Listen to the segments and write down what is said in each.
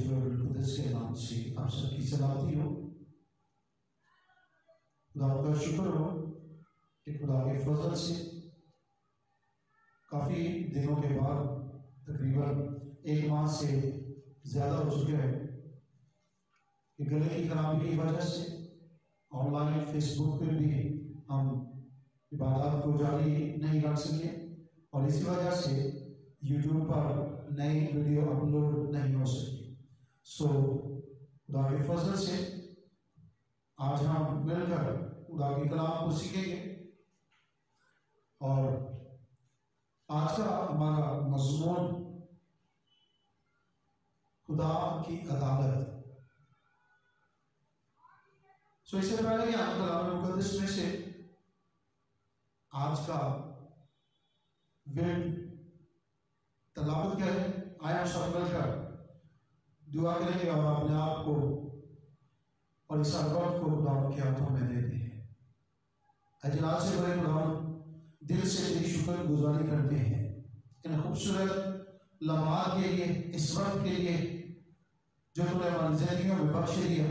جو القدس کے نام سے آپ سب کی سلامتی ہو۔ خدا کا شکر ہو کہ خدا کے فضل سے کافی دنوں کے بعد تقریباً 1 ماہ سے زیادہ ہو چکے ہیں کہ گلے کی خرابی کی وجہ سے آن لائن فیس بک پہ بھی ہم عبادات کو جاری نہیں رکھ سکے، اور اسی وجہ سے یوٹیوب پر نئی ویڈیو اپلوڈ نہیں ہو سکی۔ خدا کے فضل سے آج ہم مل کر خدا کے کلام کو سیکھیں گے، اور آج کا ہمارا مضمون خدا کی عدالت۔ اس سے پہلے کہ ہم کلام مقدس میں سے آج کا ورد تلاوت کریں، آئے ہم سب مل کر دعا کریں گے اور اپنے آپ کو اور اس وقت کو خدا کے ہاتھوں میں دیتے ہیں۔ اجلال سے بڑے خدا دل سے تیری شکر گزاری کرتے ہیں ان خوبصورت لمحات کے لیے، اس وقت کے لیے جو تم نے ہماری زندگیوں میں بخش دیا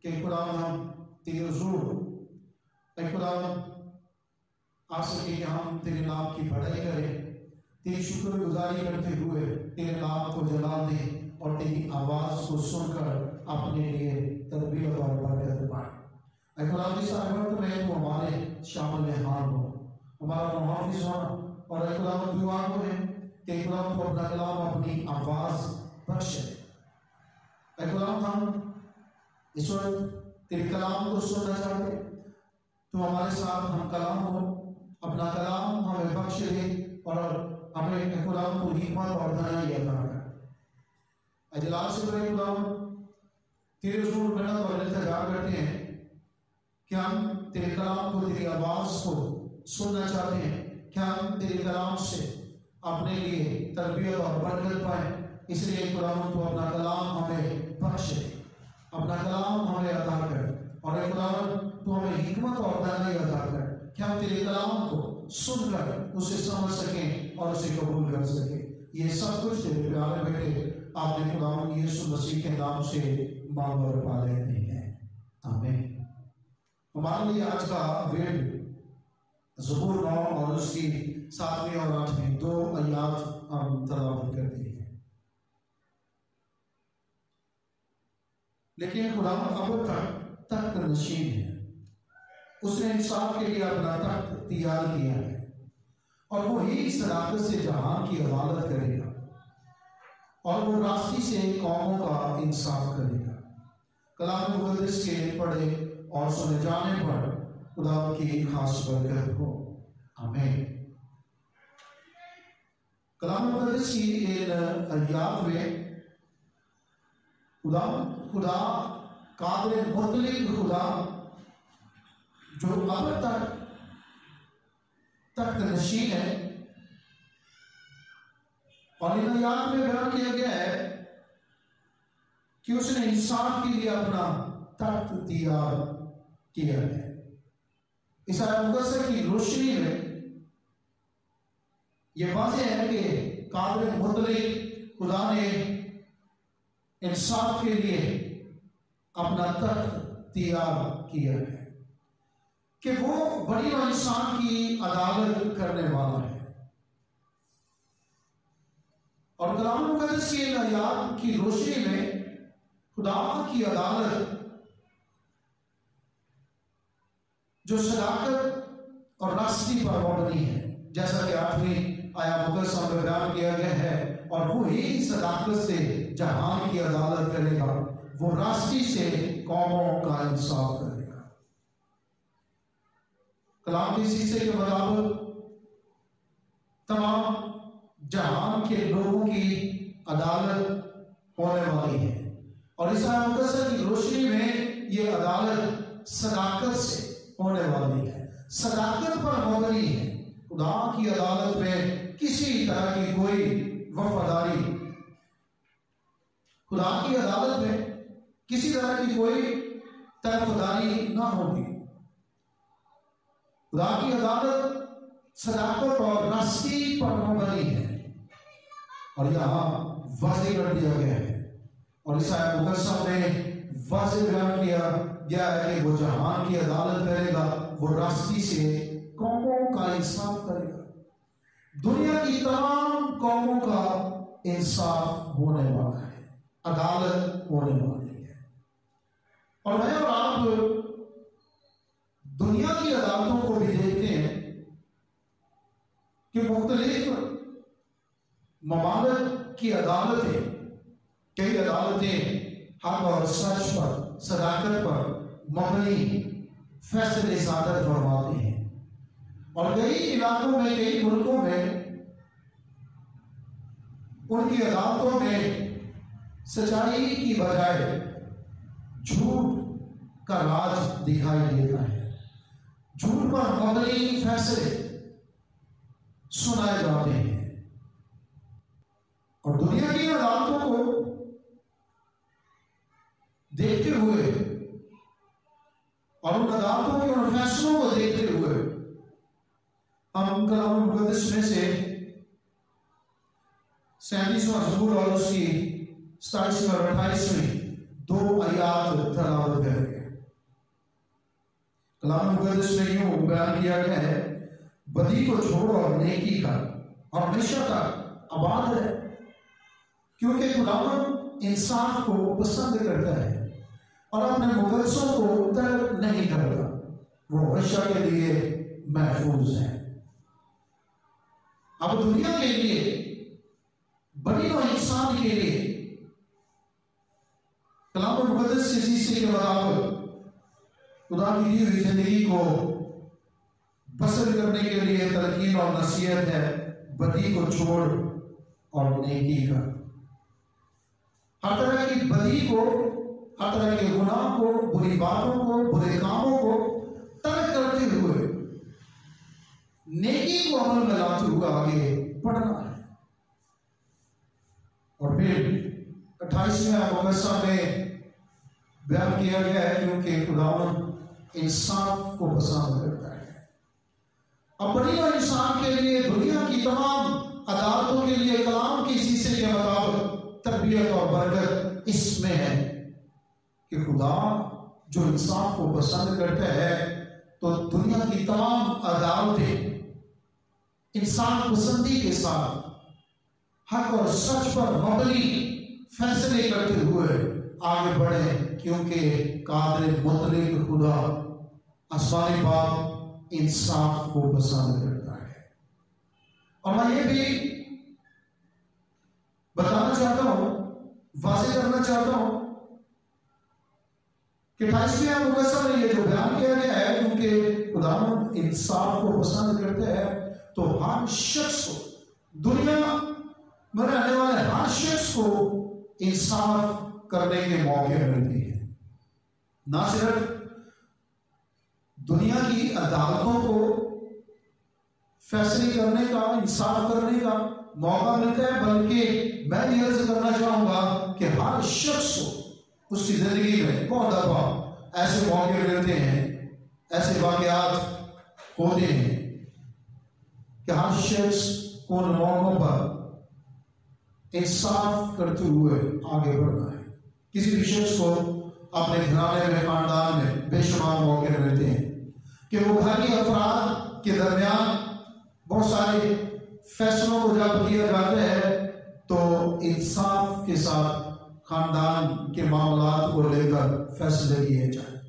کہ خدا ہم تیرے حضور خدا آ سکے کہ ہم تیرے نام کی بڑائی کریں، تیری شکر گزاری کرتے ہوئے تیرے نام کو جلال دیں اور تیری آواز کو سن کر اپنے لیے تربیت اور برکت پائیں۔ اے خدا جس وقت میں تو ہمارے شامل حال ہو، ہمارا محافظ ہونا، اور اے خدا دعا کو ہے کہ خدا تو اپنا کلام اپنی آواز بخشے۔ اے خدا ہم اس وقت تیرے کلام کو سننا چاہتے، تو ہمارے ساتھ ہم کلام ہو، اپنا کلام ہمیں بخش دے اور ہمیں اے خدا کو حکمت اور دانائی عطا کر۔ اجلال سے بڑے خدا تیرے حضور منت اور التجا کرتے ہیں کہ ہم تیرے کلام کو، تیری آواز کو سننا چاہتے ہیں کہ ہم تیرے کلام سے اپنے لیے تربیت اور برکت پائیں۔ اس لیے خدا تو اپنا کلام ہمیں بخش دے، اپنا کلام ہمیں عطا کر، اور اے خدا تو ہمیں حکمت اور دانائی عطا کر کہ ہم تیرے کلام کو سن کر اسے سمجھ سکیں اور اسے قبول کر سکیں۔ یہ سب کچھ تیرے پیارے بیٹے آپ نے خدا یسوع مسیح کے نام سے مانگ اور پا لیتے ہیں، آمین۔ ہمارے لیے آج کا ورد زبور 9 اور اس کی 7ویں اور 8ویں 2 آیات ہم تلاوت کرتے ہیں۔ لیکن خدا اب تک تخت نشین ہے، اس نے انصاف کے لیے اپنا تخت تیار کیا ہے، اور وہی صداقت سے جہان کی عدالت کرے گا، اور وہ راستی سے قوموں کا انصاف کرے گا۔ کلام مقدس کے پڑھے اور سنے جانے پر خدا کی خاص برکت ہو، آمین۔ کلام مقدس کی ان آیات میں خدا قادر مطلق خدا جو اب تک تخت نشین ہے، اور ان آیات میں بیان کیا گیا ہے کہ اس نے انصاف کے لیے اپنا تخت تیار کیا ہے۔ اس آیت مقدسہ کی روشنی میں یہ واضح ہے کہ قادر مطلق خدا نے انصاف کے لیے اپنا تخت تیار کیا ہے کہ وہ بڑی و انسان کی عدالت کرنے والا ہے۔ اور کلام مقدس کی ان آیات کی روشنی میں خدا کی عدالت جو صداقت اور راستی پر مبنی ہے، جیسا کہ 8ویں آیت مقدسہ میں بیان کیا گیا ہے، اور وہی صداقت سے جہان کی عدالت کرے گا، وہ راستی سے قوموں کا انصاف کرے گا۔ کلام کے حصے کے مطابق تمام جہان کے لوگوں کی عدالت ہونے والی ہے، اور اس آیت مقدسہ کی روشنی میں یہ عدالت صداقت سے ہونے والی ہے، صداقت پر مبنی ہے۔ خدا کی عدالت میں کسی طرح کی کوئی وفاداری، خدا کی عدالت میں کسی طرح کی کوئی طرفداری نہ ہوگی۔ خدا کی عدالت صداقت اور راستی پر مبنی ہے، اور یہاں واضح کر دیا گیا ہے اور اس آیت مقدسہ میں واضح بیان کیا گیا ہے کہ وہ جہان کی عدالت کرے گا، وہ راستی سے قوموں کا انصاف کرے گا، دنیا کی تمام قوموں کا انصاف ہونے والا ہے، عدالت ہونے والی ہے۔ اور میں اور آپ دنیا کی عدالتوں کو بھی دیکھتے ہیں کہ مختلف ممالک کی عدالتیں، کئی عدالتیں حق اور سچ پر، صداقت پر مبنی فیصلے صادر فرماتے ہیں، اور کئی علاقوں میں، کئی ملکوں میں ان کی عدالتوں میں سچائی کی بجائے جھوٹ کا راج دکھائی دیتا ہے، جھوٹ پر مبنی فیصلے سنائے جاتے ہیں۔ اور دنیا کی عدالتوں کو دیکھتے ہوئے اور ان عدالتوں کے ان فیصلوں کو دیکھتے ہوئے ہم کلام مقدس میں سے 37واں زبور اور اس کی 27ویں اور 28ویں 2 آیات تلاوت کریں گے۔ کلام مقدس میں یوں بیان کیا گیا ہے، بدی کو چھوڑ اور نیکی کر اور ہمیشہ تک آباد رہے، کیونکہ خداوند انصاف کو پسند کرتا ہے اور اپنے مقدسوں کو ترک نہیں کرتا، وہ ہمیشہ کے لیے محفوظ ہے۔ اب دنیا کے لیے، بنی و انسان کے لیے کلام مقدس کے حصے کے مطابق خدا کی دی ہوئی زندگی کو بسر کرنے کے لیے تلقین اور نصیحت ہے، بدی کو چھوڑ اور نیکی کر۔ ہر طرح کی بدی کو، ہر طرح کے گناہ کو، بری باتوں کو، برے کاموں کو ترک کرتے ہوئے نیکی کو عمل میں لاتے ہوئے آگے بڑھنا ہے۔ اور پھر 28ویں مقدسہ میں بیان کیا گیا ہے کیونکہ خداوند انصاف کو پسند کرتا ہے۔ اب بنی و انسان کے لیے، دنیا کی تمام عدالتوں کے لیے کلام کی حصے کے مطابق تربیت اور برکت اس میں ہے کہ خدا جو انصاف کو پسند کرتا ہے تو دنیا کی تمام عدالتیں انسان پسندی کے ساتھ حق اور سچ پر مبنی فیصلے کرتے ہوئے آگے بڑھیں، کیونکہ قادر مطلق خدا آسمانی باپ انصاف کو پسند کرتا ہے۔ اور میں یہ بھی بتانا چاہتا ہوں، واضح کرنا چاہتا ہوں کہ 28ویں مقدسہ میں یہ جو بیان کیا گیا ہے، کیونکہ خداوند انصاف کو پسند کرتا ہے تو ہر شخص کو، دنیا میں رہنے والے ہر شخص کو انصاف کرنے کے موقع ملتے ہیں۔ نہ صرف دنیا کی عدالتوں کو فیصلے کرنے کا، انصاف کرنے کا موقع ملتا ہے، بلکہ میں یہ عرض کرنا چاہوں گا کہ ہر شخص کو اس کی زندگی میں بہت دفعہ ایسے موقع ملتے ہیں، ایسے واقعات ہوتے ہیں کہ ہر شخص کو ان موقعوں پر انصاف کرتے ہوئے آگے بڑھنا ہے۔ کسی بھی شخص کو اپنے گھرانے میں، خاندان میں بے شمار موقع ملتے ہیں کہ وہ گھر کے افراد کے درمیان بہت سارے فیصلوں کو جب کیا جاتا ہے تو انصاف کے ساتھ خاندان کے معاملات کو لے کر فیصلے کیے جائیں۔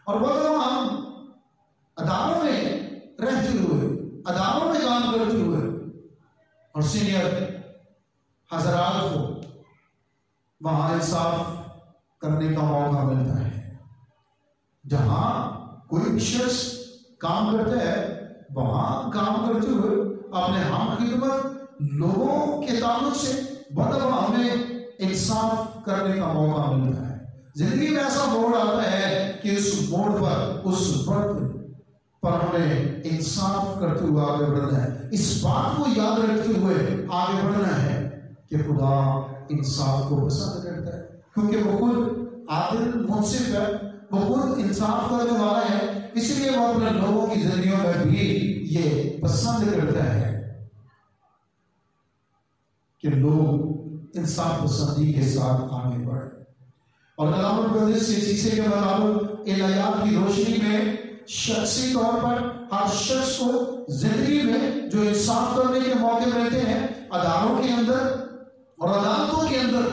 اور وہ ہم اداروں میں رہتے ہوئے، اداروں میں کام کرتے ہوئے اور سینئر حضرات کو وہاں انصاف کرنے کا موقع ملتا ہے۔ جہاں کوئی بھی شخص کام کرتا ہے، وہاں کام کرتے ہوئے اپنے ہم خدمت لوگوں کے تعلق سے بہت دفعہ ہمیں انصاف کرنے کا موقع ملتا ہے۔ زندگی میں ایسا موڑ آتا ہے کہ اس موڑ پر، اس وقت پر ہمیں انصاف کرتے ہوئے آگے بڑھنا ہے۔ اس بات کو یاد رکھتے ہوئے آگے بڑھنا ہے کہ خدا انصاف کو پسند کرتا ہے، کیونکہ وہ خود عادل منصف ہے، وہ خود انصاف کرنے والا ہے، اس لیے وہ اپنے لوگوں کی زندگیوں میں بھی یہ پسند کرتا ہے کہ لوگ انصاف پسندی کے ساتھ آگے بڑھیں۔ اور کلام المقدس کے شیشے کے مطابق ان آیات کی روشنی میں شخصی طور پر ہر شخص کو زندگی میں جو انصاف کرنے کے موقع ملتے ہیں، عدالتوں کے اندر اور عدالتوں کے اندر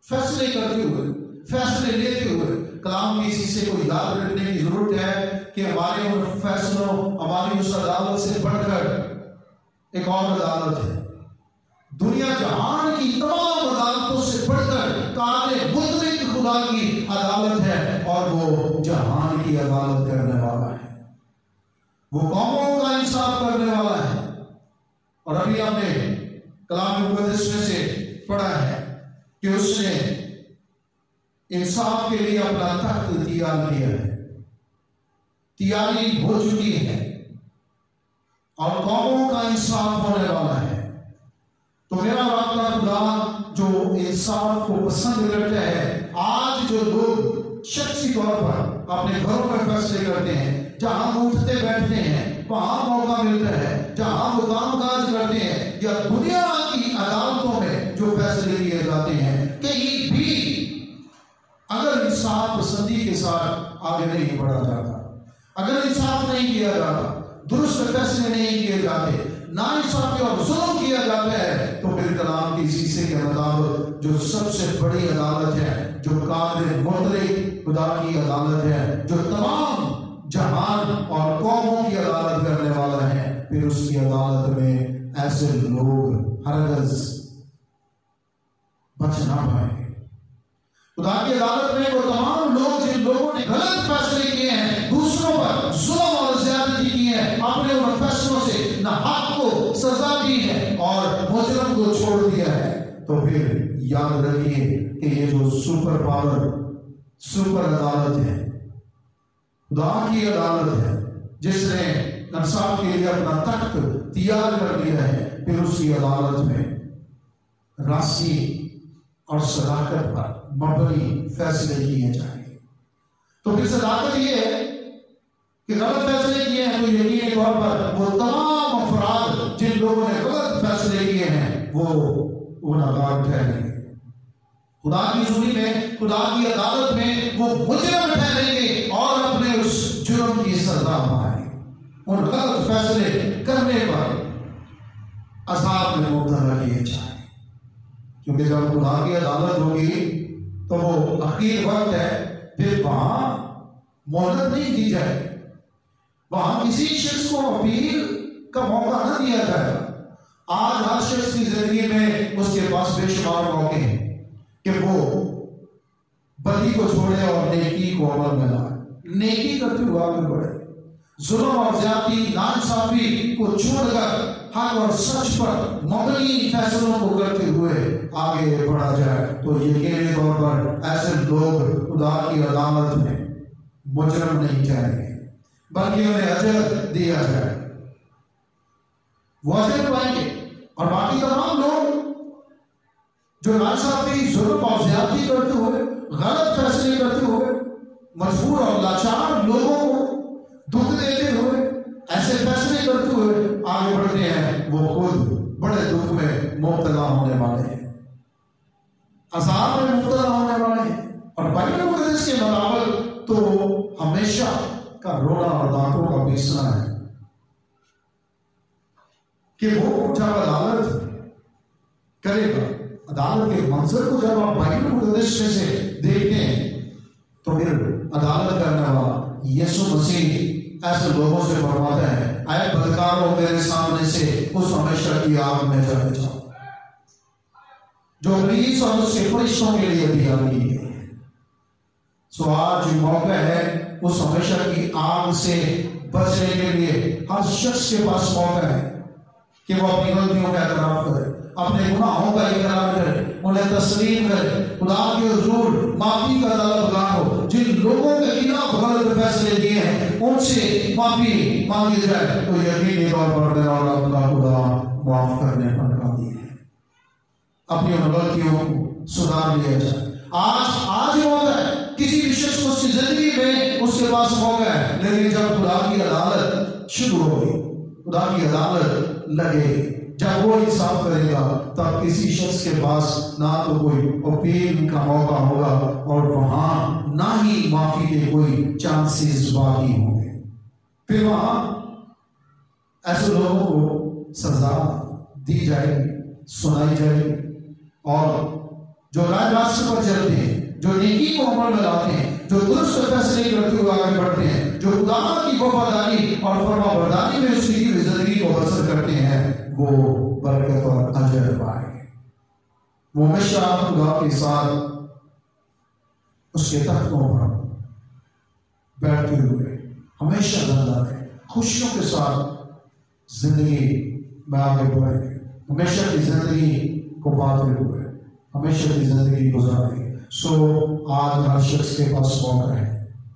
فیصلے کرتے ہوئے، فیصلے لیتے ہوئے، کلام کی شیشے کو یاد رکھنے کی ضرورت ہے کہ ہمارے ان فیصلوں، ہماری اس عدالت سے بڑھ کر ایک اور عدالت ہے۔ دنیا جہان کی تمام عدالتوں سے بڑھ کر قابل مطلق خدا کی عدالت ہے، اور وہ جہان کی عدالت کرنے والا ہے، وہ قوموں کا انصاف کرنے والا ہے۔ اور ابھی ہم نے کلام مقدس میں سے پڑھا ہے کہ اس نے انصاف کے لیے اپنا تخت تیار کیا ہے، تیاری ہو چکی ہے، اور قوموں کا انصاف ہونے والا ہے۔ تو میرا رب کا خدا جو انصاف کو پسند کرتا ہے، آج جو لوگ شخصی طور پر اپنے گھروں میں فیصلے کرتے ہیں، جہاں اٹھتے بیٹھتے ہیں وہاں موقع ملتا ہے، جہاں وہ کام کاج کرتے ہیں یا دنیا کی عدالتوں میں جو فیصلے کیے جاتے ہیں، کہیں بھی اگر انصاف پسندی کے ساتھ آگے نہیں بڑھا جاتا، اگر انصاف نہیں کیا جاتا، درست فیصلے نہیں کیے جاتے، ناانصافی اور ظلم کیا جاتا ہے، تو پھر کلام کی شیشے کے مطابق جو سب سے بڑی عدالت ہے، جو قادر مطلق خدا کی عدالت ہے، جو تمام جہان اور قوموں کی عدالت کرنے والا ہے، پھر اس کی عدالت میں ایسے لوگ ہرگز بچ نہ پائیں گے۔ خدا کی عدالت میں وہ تمام لوگ جن لوگوں نے غلط فیصلے کیے ہیں، دوسروں پر ظلم اور زیادتی کی ہے، اپنے ان فیصلوں سے ناحق کو سزا دی ہے اور مجرم کو چھوڑ دیا ہے، تو پھر یاد رکھیے کہ یہ جو سپر پاور، سپر عدالت ہے، خدا کی عدالت ہے، جس نے انصاف کے لیے اپنا تخت تیار کر دیا ہے، پھر اس کی عدالت میں راستی اور صداقت پر مبنی فیصلے کیے جائیں گے۔ تو پھر صداقت یہ ہے کہ غلط فیصلے کیے ہیں تو یقینی طور پر وہ تمام افراد جن لوگوں نے غلط فیصلے کیے ہیں وہ گنہگار ٹھہریں گے۔ خدا کی زمین میں، خدا کی عدالت میں وہ مجرم ٹھہریں گے اور اپنے اس جرم کی سزا پائیں گے، ان غلط فیصلے کرنے پر عذاب میں مبتلا کیے جائیں۔ کیونکہ جب خدا کی عدالت ہوگی تو وہ اخیر وقت ہے، پھر وہاں مہلت نہیں دی جائے، وہاں کسی شخص کو اپیل کا موقع نہ دیا جائے گا۔ آج ہر شخص کی زندگی میں اس کے پاس بے شمار موقع ہیں کہ وہ بدی کو چھوڑے اور نیکی کو عمل میں لائے، نیکی کرتے ہوئے آگے بڑھے، ظلم اور زیادتی، ناانصافی کو چھوڑ کر حق اور سچ پر مبنی فیصلوں کو کرتے ہوئے آگے بڑھا جائے، تو یقینی طور پر ایسے لوگ خدا کی عدالت میں مجرم نہیں ٹھہریں گے، بلکہ انہیں اجر دیا جائے، وہ اجر پائیں گے۔ اور باقی تمام لوگ جو ناانصافی، ظلم اور زیادتی کرتے ہوئے، غلط فیصلے کرتے ہوئے، مجبور اور لاچار لوگوں کو دکھ دیتے ہوئے، ایسے فیصلے کرتے ہوئے آگے بڑھتے ہیں، وہ خود بڑے دکھ میں مبتلا ہونے والے ہیں، عذاب میں مبتلا ہونے والے ہیں۔ اور بائبل مقدس کے مطابق تو ہمیشہ کا رونا اور دانتوں کا پیسنا ہے کہ وہ جب عدالت کرے گا، عدالت کے منظر کو جب آپ بائبل مقدس میں سے دیکھتے ہیں تو پھر عدالت کرنے والا یسوع مسیح ایسے لوگوں سے فرماتا ہے، اے بدکاروں، میرے سامنے سے اس ہمیشہ کی آگ میں چلے جاؤ جو ابلیس اور اس کے فرشتوں کے لیے تیار کی گئی ہے۔ سو آج موقع ہے اس ہمیشہ کی آگ سے بچنے کے لیے، ہر شخص کے پاس موقع ہے کہ وہ اپنی غلطیوں کا اعتراف کرے، اپنے گناہوں کا اقرار کرے، انہیں تسلیم کرے، خدا کے حضور معافی کا طلبگار ہو۔ جن لوگوں کے خلاف غلط فیصلے کیے ہیں ان سے معافی مانگی جائے، تو یقینی طور پر میرا اور آپ کا خدا معاف کرنے پر قادر ہے، اپنی ان غلطیوں کو سدھار لیا جائے۔ آج موقع ہے، کسی بھی شخص کو اس کی زندگی میں اس کے پاس موقع ہے، لیکن جب خدا کی عدالت شروع ہوگی، خدا کی عدالت لگے، جب وہ انصاف کرے گا تب کسی شخص کے پاس نہ تو کوئی اپیل کا موقع ہوگا اور وہاں نہ ہی معافی کے کوئی چانسز باقی ہوں گے۔ پھر وہاں ایسے لوگوں کو سزا دی جائے گی، سنائی جائے گی، اور جو رائے راستے پر چلتے ہیں، جو نیکی کو عمل میں لاتے ہیں، جو درست فیصلے کرتے ہوئے آگے بڑھتے ہیں، جو خدا کی وفاداری اور فرما برداری میں اس کی زندگی کو بسر کرتے ہیں، وہ برکت اور اجر پائیں گے۔ وہ ہمیشہ خدا کے ساتھ اس کے تختوں پر بیٹھتے ہوئے ہمیشہ زندہ رہے، خوشیوں کے ساتھ زندگی میں آگے بڑھیں گے، ہمیشہ کی زندگی کو پاتے ہوئے ہمیشہ کی زندگی گزاریں گے۔ سو آج ہر شخص کے پاس موقع ہے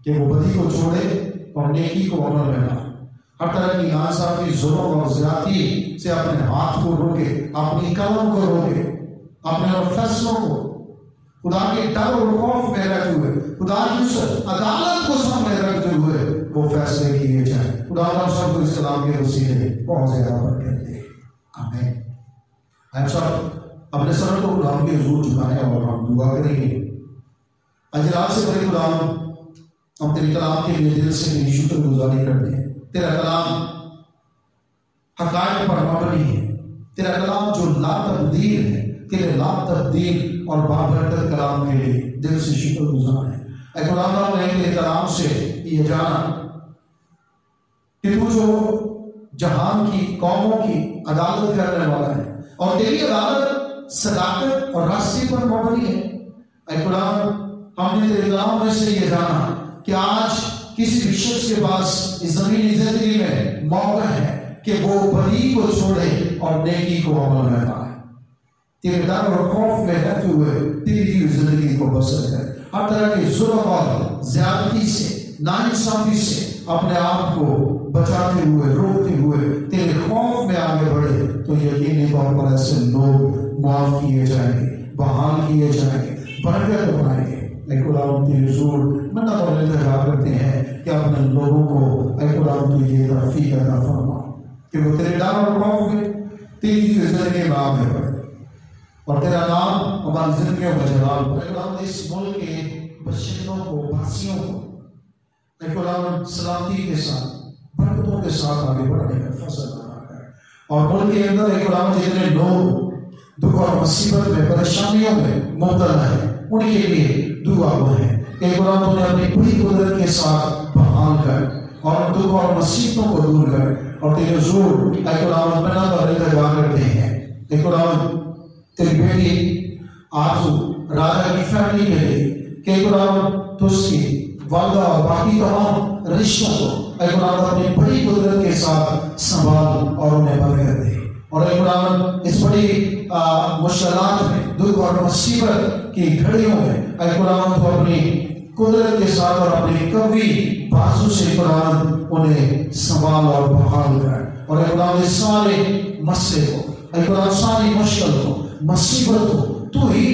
کہ وہ بدی کو چھوڑے اور نیکی کو عمل میں لائے، ہر طرح کی ناانصافی، ظلم اور زیادتی سے اپنے ہاتھ کو روکے، اپنی قلم کو روکے، اپنے اور فیصلوں کو خدا کے ڈر اور خوف میں رہتے ہوئے، خدا کی اس عدالت کو سامنے رکھتے ہوئے وہ فیصلے کیے جائیں۔ خدا ہم سب کو اس کلام کے وسیلے بہت زیادہ برکت دے، آمین۔ ہم سب اپنے سر کو خدا کے حضور جھکائیں اور ہم دعا کریں گے۔ اجلال سے بڑے خدا، ہم تیرے کلام کے لیے دل سے تیری شکر گزاری کرتے ہیں۔ تیرا کلام حقائق پر مبنی ہے، تیرا کلام جو لا تبدیل ہے، تیرے لا تبدیل اور بابرکت کلام کے لیے دل سے شکر گزار ہے۔ اے خدا ہم نے تیرے کلام سے یہ جانا کہ تو جو جہان کی قوموں کی عدالت کرنے والا ہے اور تیری عدالت صداقت اور راستے پر مبنی ہے۔ اے خدا ہم نے تیرے کلام میں سے یہ جانا کہ آج کسی بھی شخص کے پاس اس زمینی زندگی میں موقع ہے کہ وہ بدی کو چھوڑے اور نیکی کو عمل میں لائے، تیرے ڈر اور خوف میں رہتے ہوئے تیری زندگی کو بسر کرے، ہر طرح کے ظلم اور زیادتی سے، ناانصافی سے اپنے آپ کو بچاتے ہوئے، روکتے ہوئے تیرے خوف میں آگے بڑھے، تو یقینی طور پر ایسے لوگ معاف کیے جائیں گے، بحال کیے جائیں گے، برکت پائیں گے۔ اے خدا ہم تیرے حضور منت اور التجا کرتے ہیں کہ اپنے لوگوں کو اے خدا تو یہ توفیق عطا فرما کہ وہ تیرے ڈر اور خوف میں تیری زندگی میں آگے بڑھے اور تیرا نام ہماری زندگیوں میں جلال پائے۔ اے خدا اس ملک کے باشندوں کو، باسیوں کو اے خدا سلامتی کے ساتھ، برکتوں کے ساتھ آگے بڑھنے کا فضل عطا کر، اور ملک کے اندر اے خدا جتنے لوگ دکھ اور مصیبت میں، پریشانیوں میں مبتلا ہیں، ان کے لیے دعا ہے کہ خدا تو نے اپنی پوری قدرت کے ساتھ بحال کر اور دکھ اور مصیبتوں کو دور کر، اور تیرے حضور اے خدا منت اور التجا کرتے ہیں اے خدا تیری بیٹی آرزو راجا کی فیملی کے لیے کہ خدا تو اس کی والدہ اور باقی تمام رشتوں کو اے خدا اپنی بڑی قدرت کے ساتھ سنبھال اور انہیں برکت دے، اور اے خدا اس بڑی مشکلات میں، دکھ اور مصیبت کی گھڑیوں میں اے خدا تو اپنی قدرت کے ساتھ اور اپنی قوی بازو سے قرآن انہیں سنبھال اور بحال کر، اور اے خدا اس سارے مسئلے کو، اے خدا ساری مشکل کو، مصیبت کو تو ہی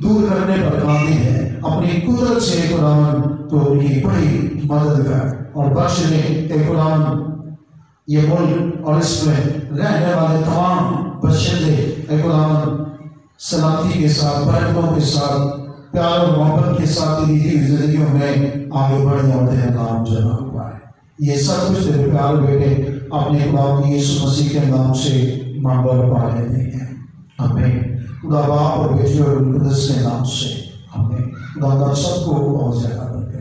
دور کرنے پر قادر ہے، اپنی قدرت سے اے قرآن تو ان کی بڑی مدد کر اور بخش دے اے قرآن یہ ملک اور اس میں رہنے والے تمام باشندے اے قرآن سلامتی کے ساتھ، برکتوں کے ساتھ، پیار اور محبت کے ساتھ تیری زندگیوں میں آگے بڑھنے اور تیرا نام جلال پائے۔ یہ سب کچھ تیرے پیار بیٹے اپنے خدا یسوع مسیح کے نام سے مانگ پا لیتے ہیں، آمین۔ خدا باپ اور بیٹے اور روح القدس کے نام سے آمین۔ خدا سب کو بہت زیادہ برکت